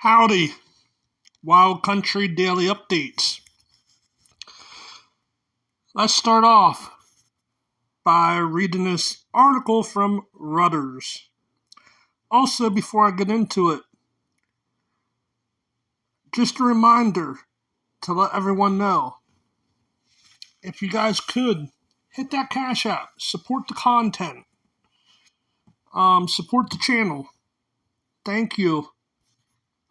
Howdy, Wild Country Daily Updates. Let's start off by reading this article from Reuters. Also, before I get into it, just a reminder to let everyone know, if you guys could, hit that Cash App, support the content, support the channel. Thank you.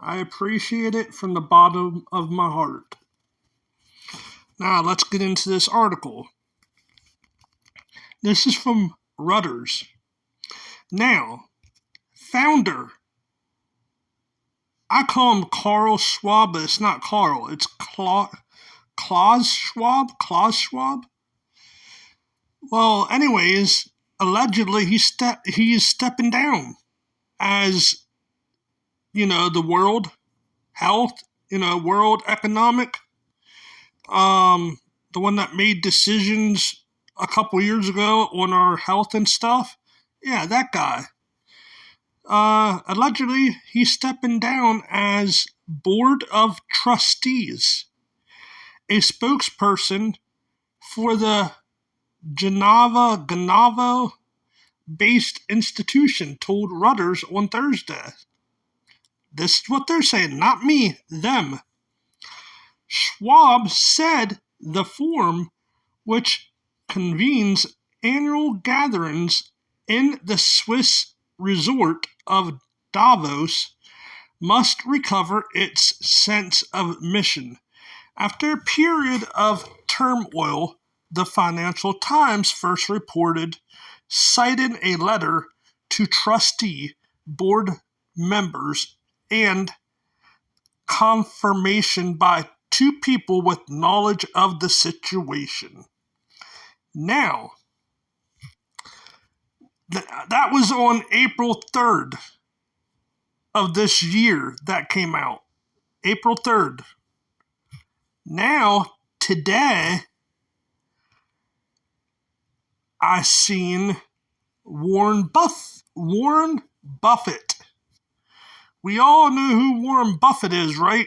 I appreciate it from the bottom of my heart. Now, let's get into this article. This is from Reuters. Now, founder, I call him Carl Schwab, but it's not Carl. It's Klas Schwab? Klas Schwab? Well, anyways, allegedly he is stepping down as, the world health, world economic, the one that made decisions a couple years ago on our health and stuff. Yeah, that guy. Allegedly, he's stepping down as board of trustees. A spokesperson for the Geneva-based institution told Reuters on Thursday. This is what they're saying, not me, them. Schwab said the forum, which convenes annual gatherings in the Swiss resort of Davos, must recover its sense of mission. After a period of turmoil, the Financial Times first reported, citing a letter to trustee board members and confirmation by two people with knowledge of the situation. Now, that was on April 3rd of this year that came out. April 3rd. Now, today, I seen Warren Buffett. We all know who Warren Buffett is, right?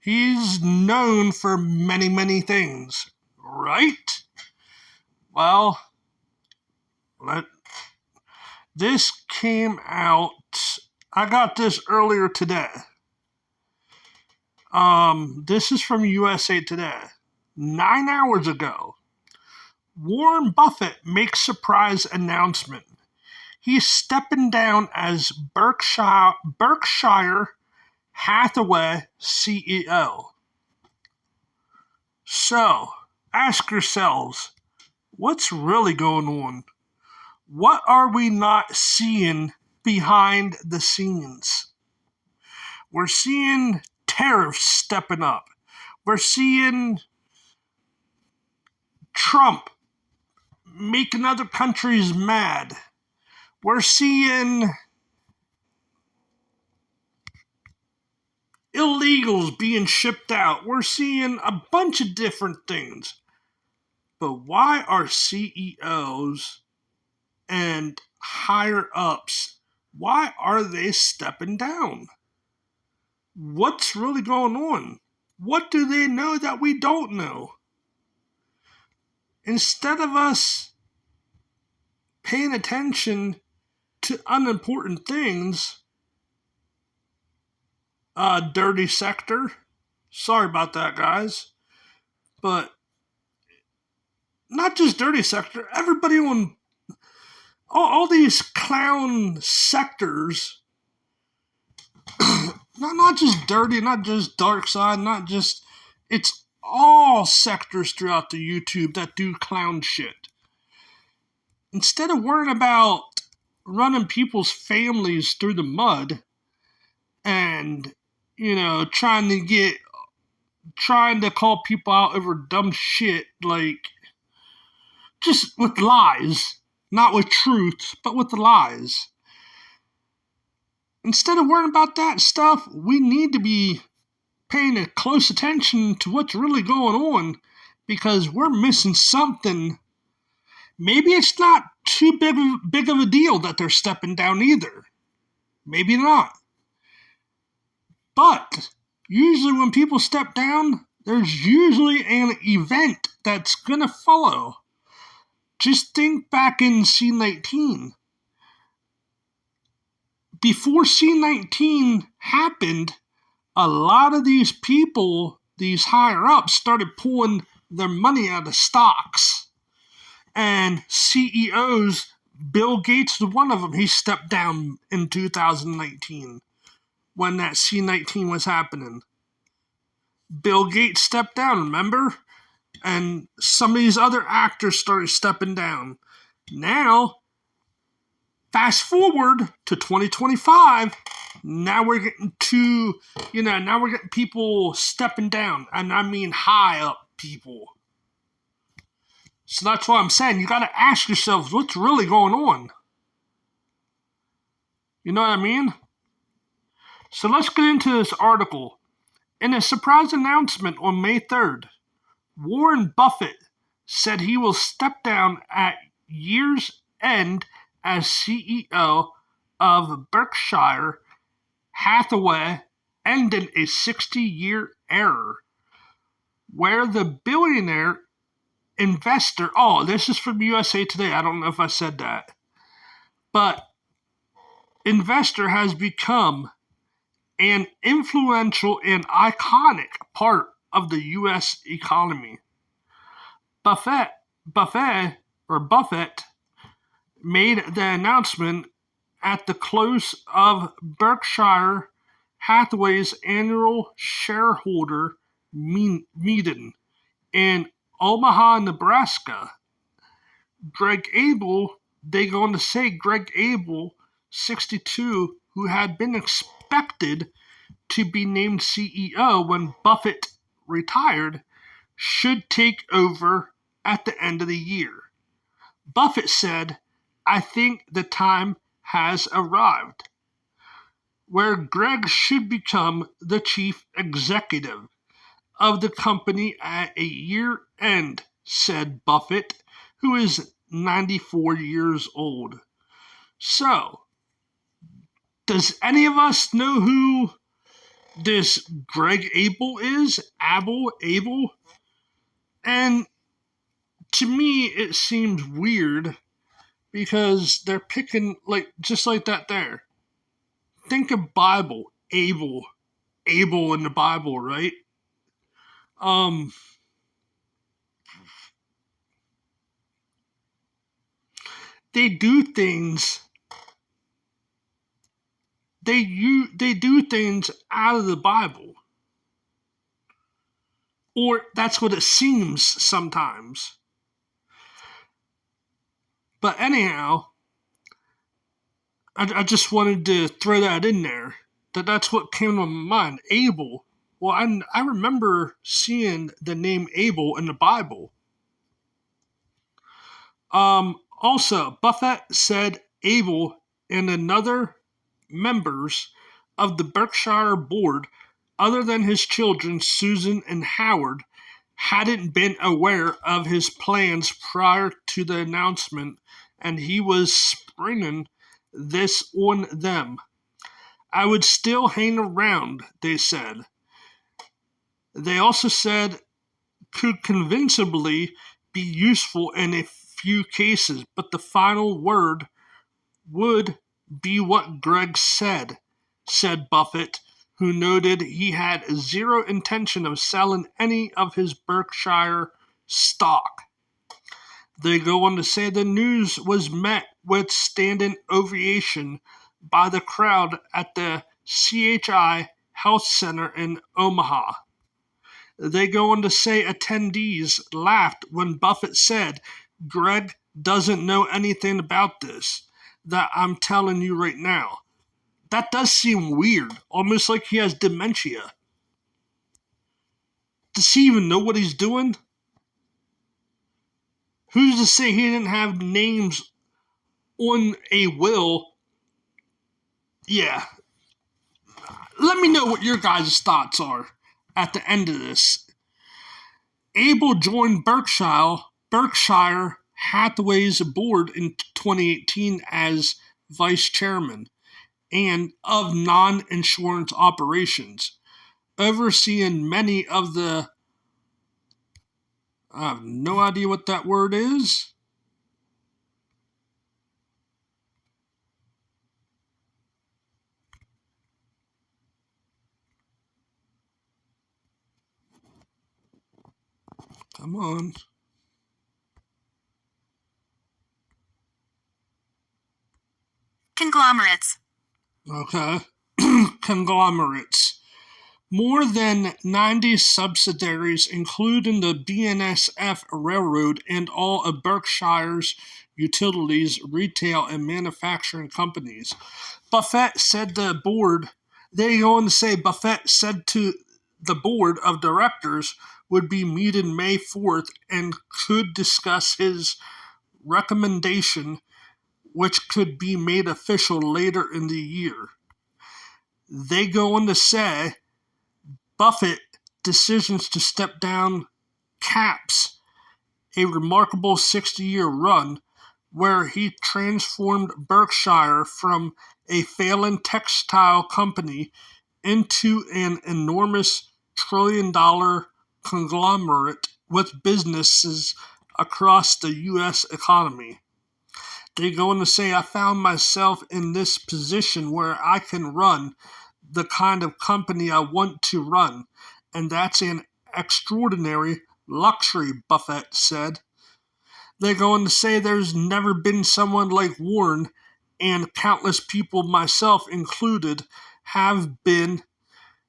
He's known for many, many things, right? Well, this came out, I got this earlier today. This is from USA Today. 9 hours ago, Warren Buffett makes surprise announcement. He's stepping down as Berkshire Hathaway CEO. So, ask yourselves, what's really going on? What are we not seeing behind the scenes? We're seeing tariffs stepping up. We're seeing Trump making other countries mad. We're seeing illegals being shipped out. We're seeing a bunch of different things. But why are CEOs and higher ups, why are they stepping down? What's really going on? What do they know that we don't know? Instead of us paying attention to unimportant things, dirty sector, sorry about that, guys, but not just dirty sector, everybody on all these clown sectors, not just dirty, not just dark side, not just, it's all sectors throughout the YouTube that do clown shit. Instead of worrying about running people's families through the mud and, trying to call people out over dumb shit, like, just with lies, not with truth, but with the lies. Instead of worrying about that stuff, we need to be paying a close attention to what's really going on, because we're missing something. Maybe it's not too big of a deal that they're stepping down either. Maybe not. But usually when people step down, there's usually an event that's going to follow. Just think back in C19. Before C19 happened, a lot of these people, these higher ups, started pulling their money out of stocks. And CEOs, Bill Gates was one of them. He stepped down in 2019 when that C19 was happening. Bill Gates stepped down, remember? And some of these other actors started stepping down. Now, fast forward to 2025, now we're getting now we're getting people stepping down. And I mean high up people. So that's what I'm saying. You got to ask yourself, what's really going on? You know what I mean? So let's get into this article. In a surprise announcement on May 3rd, Warren Buffett said he will step down at year's end as CEO of Berkshire Hathaway, ending a 60-year era where the billionaire investor, this is from USA Today, I don't know if I said that, but investor has become an influential and iconic part of the U.S. economy. Buffett made the announcement at the close of Berkshire Hathaway's annual shareholder meeting in Omaha, Nebraska. Greg Abel, 62, who had been expected to be named CEO when Buffett retired, should take over at the end of the year. Buffett said, "I think the time has arrived where Greg should become the chief executive of the company at a year end," said Buffett, who is 94 years old. So, does any of us know who this Greg Abel is? Abel? And to me, it seems weird because they're picking, just like that there. Think of Bible, Abel in the Bible, right? They do things out of the Bible. Or that's what it seems sometimes. But anyhow, I just wanted to throw that in there. That's what came to my mind. Abel. Well, I remember seeing the name Abel in the Bible. Also, Buffett said Abel and another members of the Berkshire board, other than his children Susan and Howard, hadn't been aware of his plans prior to the announcement, and he was springing this on them. "I would still hang around," they said. They also said could convincingly be useful in a few cases, but the final word would be what Greg said Buffett, who noted he had zero intention of selling any of his Berkshire stock. They go on to say the news was met with standing ovation by the crowd at the CHI Health Center in Omaha. They go on to say attendees laughed when Buffett said, "Greg doesn't know anything about this, that I'm telling you right now." That does seem weird, almost like he has dementia. Does he even know what he's doing? Who's to say he didn't have names on a will? Yeah. Let me know what your guys' thoughts are at the end of this. Abel joined Berkshire Hathaway's board in 2018 as vice chairman, and of non-insurance operations, overseeing many of the, I have no idea what that word is. Come on. Conglomerates. Okay. Conglomerates. More than 90 subsidiaries, including the BNSF Railroad and all of Berkshire's utilities, retail, and manufacturing companies. Buffett said the board, they go on to say Buffett said to the board of directors would be meeting May 4th and could discuss his recommendation, which could be made official later in the year. They go on to say Buffett decisions to step down caps a remarkable 60-year run where he transformed Berkshire from a failing textile company into an enormous trillion-dollar conglomerate with businesses across the U.S. economy. They go on to say, I found myself in this position where I can run the kind of company I want to run, and that's an extraordinary luxury, Buffett said. They go on to say there's never been someone like Warren, and countless people, myself included, have been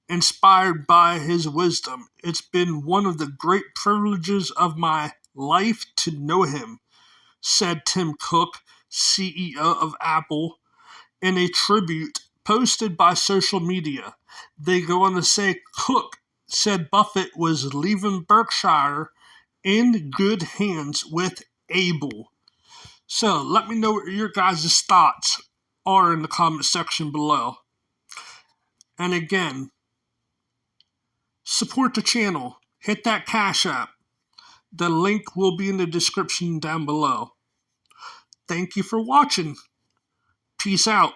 inspired by his wisdom. It's been one of the great privileges of my life to know him, said Tim Cook, CEO of Apple, in a tribute posted by social media. They go on to say Cook said Buffett was leaving Berkshire in good hands with Abel. So let me know what your guys' thoughts are in the comment section below. And again, support the channel. Hit that Cash App. The link will be in the description down below. Thank you for watching. Peace out.